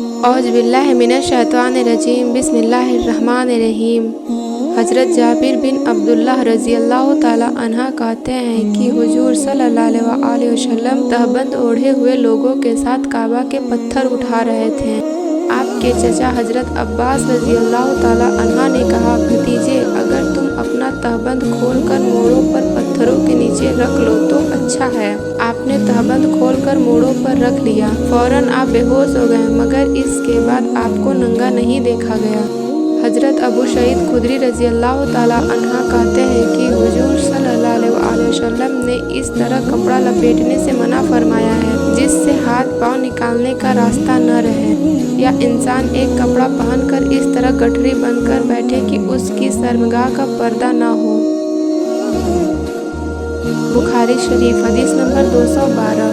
औज़ु बिल्लाहि मिनश शैतानिर रजीम बिस्मिल्लाहिर रहमानिर रहीम। हज़रत जाबिर बिन अब्दुल्लाह रज़ियल्लाहु ताला अन्हा कहते हैं कि हुजूर सल्लल्लाहु अलैहि वसल्लम तहबंद ओढ़े हुए लोगों के साथ काबा के पत्थर उठा रहे थे। आपके चचा हज़रत अब्बास रज़ियल्लाहु ताला अन्हा ने कहा, भतीजे, अगर तुम अपना तहबंद खोलकर मोड़ों पर पत्थरों के नीचे रख लो तो अच्छा है। आपने तहबंद खोलकर मोड़ों पर रख लिया। फौरन आप बेहोश हो गए, मगर इसके बाद आपको नंगा नहीं देखा गया। हज़रत अबू सईद खुदरी रज़ियल्लाहु ताला अन्हा कहते हैं कि हुजूर सल्लल्लाहु अलैहि वसल्लम ने इस तरह कपड़ा लपेटने से मना फरमाया है जिससे हाथ पांव निकालने का रास्ता न रहे, या इंसान एक कपड़ा पहनकर इस तरह गठरी बनकर बैठे कि उसकी शर्मगाह का पर्दा न हो। बुखारी शरीफ हदीस नंबर 212।